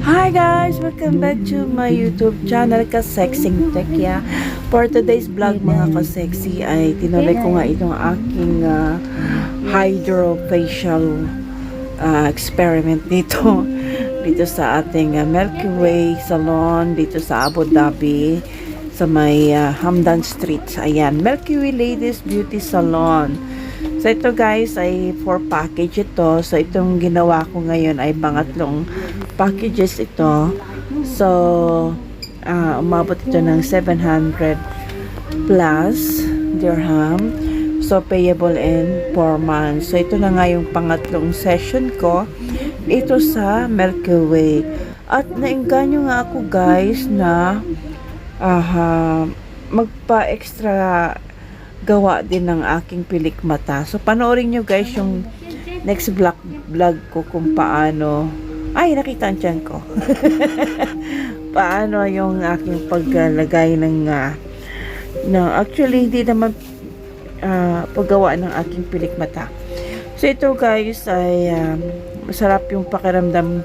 Hi guys! Welcome back to my YouTube channel, Kasexing Tech. For today's vlog mga kasexy ay tinuloy ko nga itong aking hydrofacial experiment dito sa ating Milky Way Salon dito sa Abu Dhabi sa may Hamdan Street. Ayan, Milky Way Ladies Beauty Salon. So ito guys ay 4 package ito. So itong ginawa ko ngayon ay pangatlong packages ito. So umabot ito ng 700 plus dirham. So payable in 4 months. So ito na nga yung pangatlong session ko. Ito sa Milky Way. At naengganyo nga ako guys na magpa-extra gawa din ng aking pilik mata. So panoorin nyo guys yung next vlog ko kung paano. Ay, nakita ang tiyan ko. Paano yung aking paglalagay ng actually hindi naman paggawa ng aking pilik mata. So ito guys ay masarap yung pakiramdam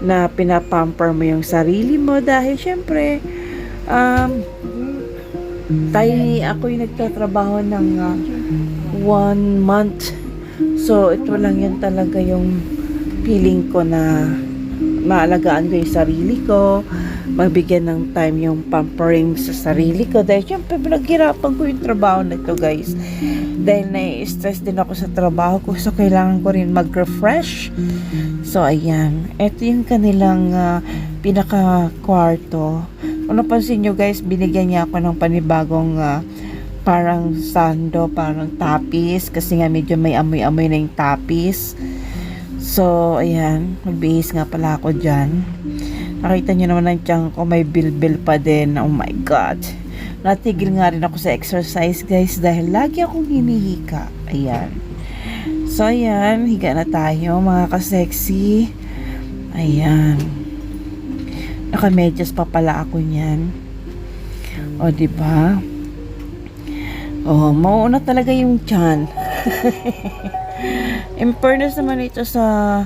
na pinapamper mo yung sarili mo dahil syempre ako yung nagtatrabaho ng 1 month. So ito lang yan talaga yung feeling ko na maalagaan ko yung sarili ko, magbigyan ng time yung pampering sa sarili ko dahil syempre pinaghirapan ko yung trabaho na ito guys dahil nai-stress din ako sa trabaho ko, so kailangan ko rin mag-refresh. So ayan, ito yung kanilang pinaka kwarto. Kung napansin nyo guys, binigyan niya ako ng panibagong parang sando, parang tapis kasi nga medyo may amoy-amoy na yung tapis. So, ayan, magbihis nga pala ako dyan. Nakita nyo naman ang tiyan ko, may bilbil pa din. Oh my God. Natigil nga rin ako sa exercise guys dahil lagi akong hinihika. Ayan. So, ayan, higa na tayo mga kasexy. Ayan. Nakamedyas pa pala ako niyan. O, diba? O, mauuna talaga yung tiyan. In fairness naman ito sa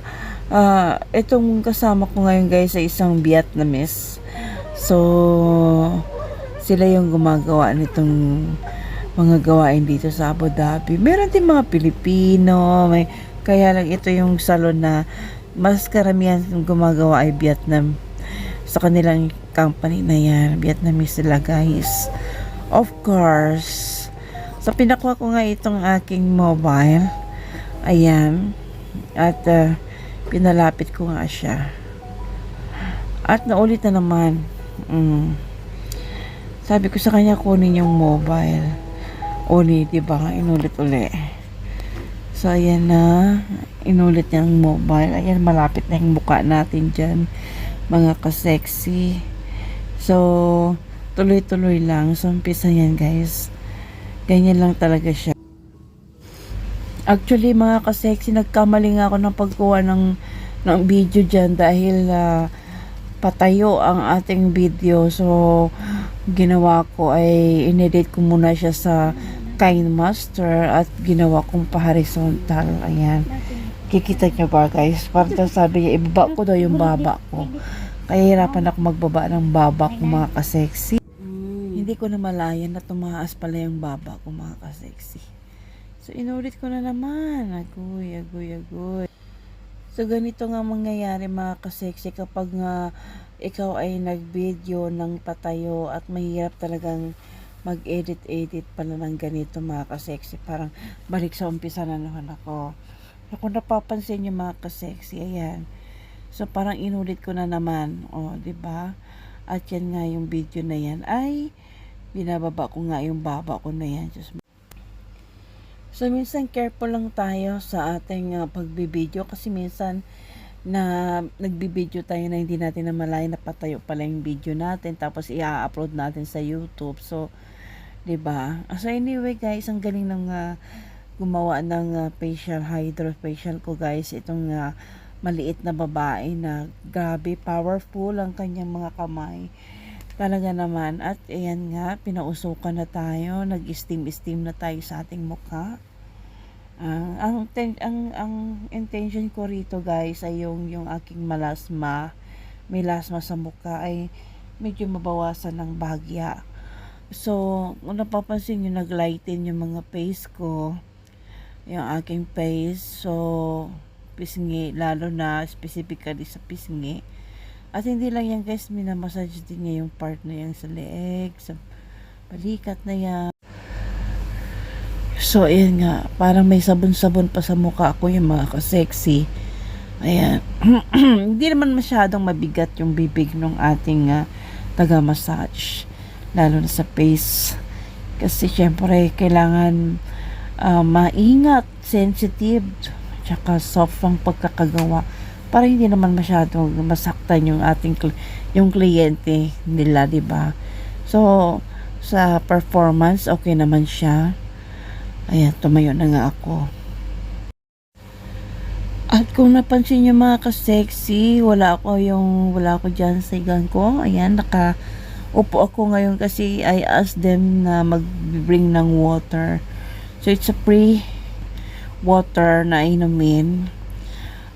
itong kasama ko ngayon guys sa isang Vietnamese. So sila yung gumagawa nitong mga gawain dito sa Abu Dhabi. Meron din mga Pilipino, kaya lang ito yung salon na mas karamihan gumagawa ay Vietnam. Sa kanilang company na yan, Vietnamese sila guys. Of course. So pinakuha ko nga itong aking mobile. Ayan. At pinalapit ko nga siya. At naulit na naman. Sabi ko sa kanya kunin yung mobile. Uli, diba? Inulit uli. So ayan na. Inulit niya ang mobile. Ayan, malapit na yung mukha natin dyan. Mga kasexy. So tuloy-tuloy lang. So umpisa yan guys. Ganyan lang talaga siya. Actually mga kasexy, nagkamali nga ako ng pagkuha ng video dyan dahil patayo ang ating video. So ginawa ko ay inedit ko muna siya sa KineMaster at ginawa kong pa-horizontal. Ayan, kikita nyo ba guys? Parang sabi niya ibaba ko daw yung baba ko, kaya hirapan ako magbaba ng baba ko mga kasexy. Hindi ko na malayan na tumaas pala yung baba ko mga kasexy. So, inulit ko na naman. Agoy. So, ganito nga mangyayari mga kasexy kapag nga ikaw ay nag-video ng patayo at mahirap talagang mag-edit pala ng ganito mga kasexy. Parang balik sa umpisa na naman ako. So, kung napapansin nyo mga kasexy, ayan. So, parang inulit ko na naman. O, diba? At yan nga yung video na yan ay binababa ko nga yung baba ko na yan. So, minsan careful lang tayo sa ating pagbibideo kasi minsan na nagbibideo tayo na hindi natin namalayan na patayo pala yung video natin tapos i-upload natin sa YouTube. So, 'di ba? So, anyway guys, ang galing ng gumawa ng hydrofacial ko guys. Itong maliit na babae na grabe powerful ang kanyang mga kamay. Talaga naman. At ayan nga, pinausukan na tayo. Nag-steam na tayo sa ating mukha. Ang intention ko rito guys ay yung aking malasma melasma sa mukha ay medyo mabawasan ng bahagya. So, kung napapansin nyo, naglighten yung mga face ko, yung aking face. So, pisngi, lalo na specifically sa pisngi. At hindi lang yan guys, minamassage din niya yung part na yan sa leeg, sa balikat na yan. So, ayan nga, parang may sabon-sabon pa sa mukha ko yung mga ka-sexy. Ayan. Hindi naman masyadong mabigat yung bibig ng ating taga-massage. Lalo na sa face. Kasi syempre, kailangan maingat, sensitive, tsaka soft ang pagkakagawa. Para hindi naman masyadong masaktan yung ating yung kliyente nila, di ba? So, sa performance, okay naman siya. Ayan, tumayo na nga ako. At kung napansin nyo mga ka-sexy, wala ako dyan sa igan ko. Ayan, upo ako ngayon kasi I asked them na mag-bring ng water. So, it's a free water na inumin.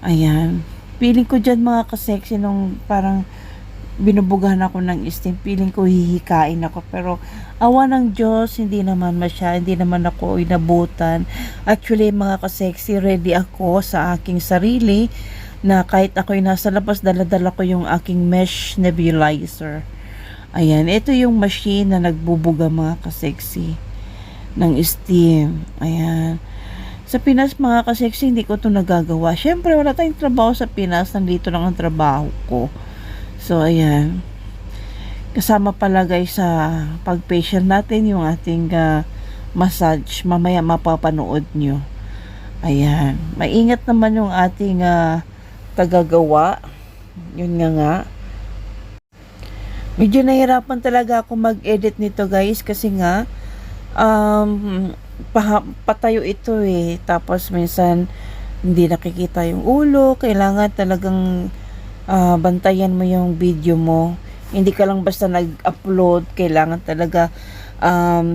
Ayan. Feeling ko dyan mga ka-sexy nung parang binubugahan ako ng steam. Feeling ko hihikain ako. Pero awa ng Diyos, hindi naman ako inabutan. Actually, mga ka-sexy, ready ako sa aking sarili na kahit ako'y nasa labas, dala-dala ko yung aking mesh nebulizer. Ayan, ito yung machine na nagbubuga mga ka-sexy ng steam. Ayan. Sa Pinas mga ka-sexy, hindi ko ito nagagawa. Syempre, wala tayong trabaho sa Pinas. Nandito lang ang trabaho ko. So, ayan. Kasama pala guys sa pag-facial natin yung ating massage. Mamaya mapapanood nyo. Ayan. Maingat naman yung ating tagagawa. Yun nga. Medyo nahirapan talaga ako mag-edit nito guys kasi nga patayo ito eh. Tapos minsan hindi nakikita yung ulo. Kailangan talagang bantayan mo yung video mo. Hindi ka lang basta nag-upload. Kailangan talaga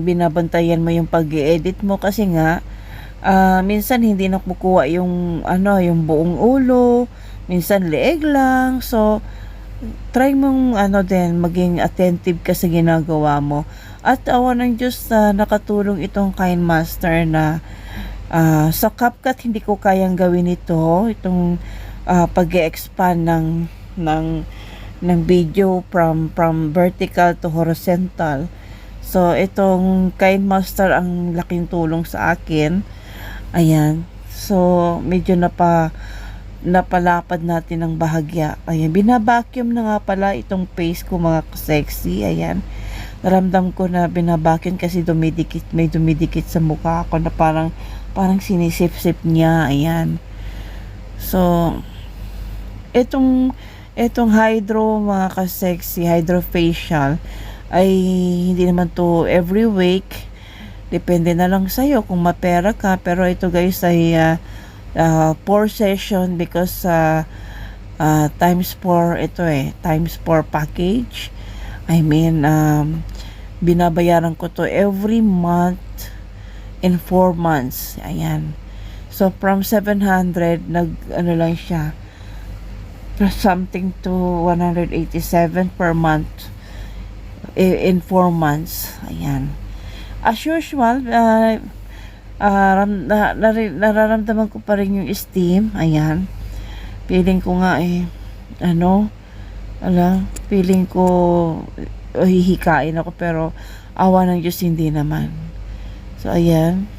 binabantayan mo yung pag-edit mo kasi nga minsan hindi nakukuha yung yung buong ulo, minsan leeg lang. So try mong din maging attentive ka sa ginagawa mo. At awa ng Diyos na nakatulong itong KineMaster na sa CapCut hindi ko kayang gawin itong pag-expand ng video from vertical to horizontal. So itong KineMaster ang laking tulong sa akin. Ayan. So medyo napalapad natin ng bahagya. Ayan, binabacuum na nga pala itong face ko mga sexy. Ayan. Naramdam ko na binabacuum kasi may dumidikit sa mukha ko na parang sinisip-sip niya. Ayan. So Etong hydro mga ka-sexy, hydrofacial ay hindi naman to every week. Depende na lang sa'yo kung mapera ka. Pero ito guys ay 4 session because times 4 ito times 4 package. I mean, binabayaran ko to every month in 4 months. Ayan. So from 700 lang siya something to 187 per month in 4 months. Ayan. As usual, nararamdaman ko pa rin yung steam. Ayan. Feeling ko nga feeling ko hihikain ako pero awa ng Diyos hindi naman. So, ayan.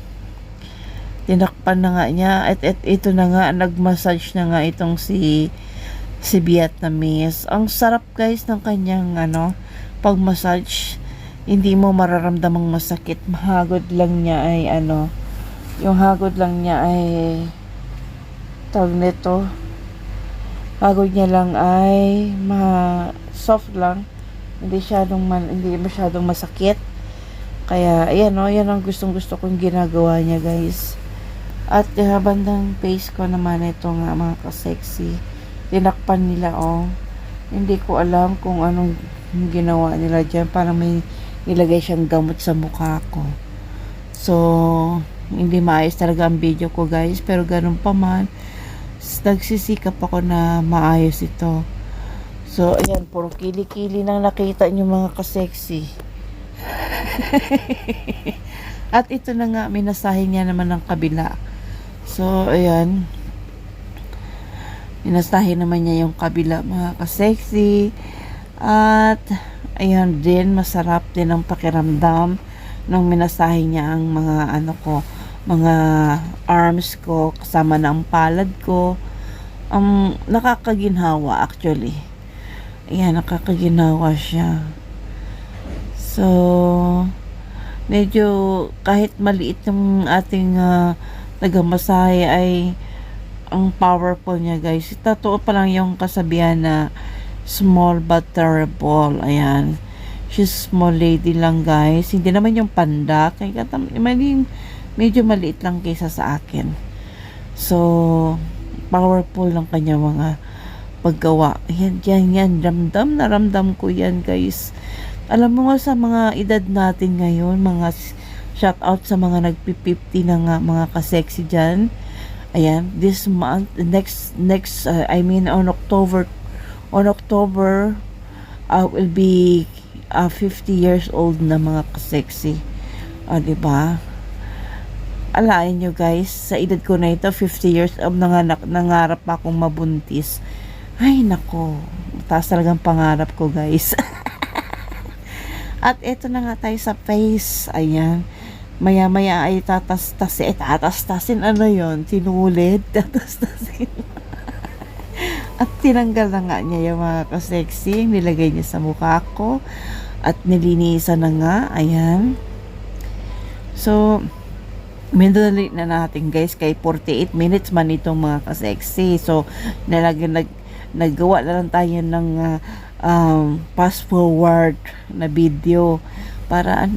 Tinakpan na nga niya at ito na nga, nag-massage na nga itong si Vietnamese. Ang sarap guys ng kanyang pag-massage. Hindi mo mararamdamang masakit. Mahagod lang niya ay yung hagod lang niya ay tawag nito. Hagod niya lang ay soft lang. Hindi masyadong masakit. Kaya ayan yan ang gustong-gusto kong ginagawa niya guys. At bandang face ko naman ito nga mga ka-sexy. Tinakpan nila hindi ko alam kung anong ginawa nila dyan. Parang may nilagay siyang gamot sa mukha ko. So hindi maayos talaga ang video ko guys, pero ganun pa man nagsisikap ako na maayos ito. So, ayan, puro kili-kili nang nakita nyo mga ka-sexy. At ito na nga, minasahin niya naman ng kabila. So, ayan. Minasahin naman niya yung kabila mga ka-sexy. At, ayan din, masarap din ang pakiramdam nung minasahin niya ang mga mga arms ko, kasama na ang palad ko. Nakakaginhawa actually. Ayan, nakakaginawa siya. So, medyo kahit maliit yung ating nagamasahe ay ang powerful niya guys. Totoo pa lang yung kasabihan na small but terrible. Ayan. She's small lady lang guys. Hindi naman yung panda. Kaya medyo maliit lang kaysa sa akin. So, powerful lang kanya mga paggawa. Yan. Ramdam na ramdam ko yan, guys. Alam mo nga sa mga edad natin ngayon, mga shout out sa mga nagpi-50 na nga, mga ka-sexy dyan. Ayan, this month, on October, will be 50 years old na mga ka-sexy. Diba? Alain nyo guys, sa edad ko na ito, 50 years old, nangarap pa akong mabuntis. Ay, nako. Mataas talagang pangarap ko, guys. At eto na nga tayo sa face. Ayan. Maya-maya ay tatastasin. Ano yon? Tinulid. Tatastasin. At tinanggal na nga niya yung mga ka-sexy. Nilagay niya sa mukha ko. At nilinisan na nga. Ayan. So, minadali na natin guys. Kay 48 minutes man itong mga ka-sexy. So, naggawa na lang tayo ng fast forward na video para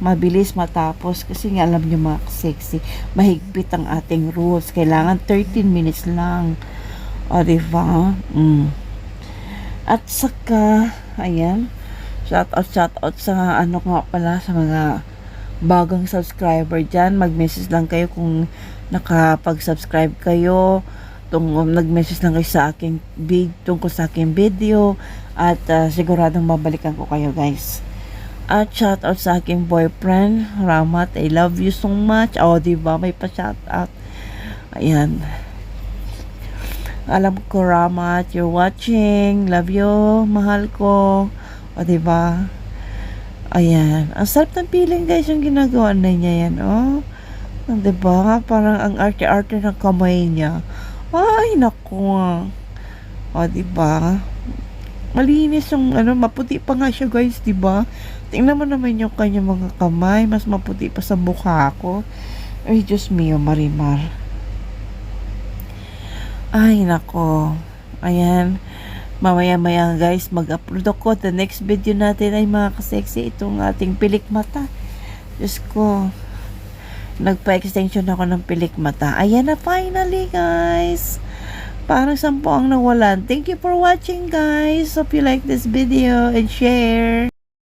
mabilis matapos kasi nga alam nyo mga sexy, mahigpit ang ating rules, kailangan 13 minutes lang, diba? At saka ayan, shout out sa nga pala sa mga bagong subscriber dyan, mag-message lang kayo kung nakapag-subscribe kayo, nag-message lang kayo sa aking tungkol sa aking video at siguradong babalikan ko kayo guys. At shout out sa aking boyfriend Ramat, I love you so much. Diba may pa shout out. Ayan, alam ko Ramat, you're watching, love you, mahal ko. Diba, ayan, ang sarap ng feeling guys yung ginagawa na niya yan. Diba, parang ang arte-arte ng kamay niya. Ay, naku. Diba? Malinis yung, maputi pa nga siya, guys, diba? Tingnan mo naman yung kanyang mga kamay. Mas maputi pa sa mukha ko. Ay, Diyos mio, Marimar. Ay, naku. Ayan. Mamaya-maya, guys, mag-upload ako. The next video natin ay mga ka-sexy. Itong ating pilik mata. Diyos ko. Nagpa-extension ako ng pilik mata. Ayan na finally guys. Parang 10 ang nawalan. Thank you for watching guys. Hope you like this video and share.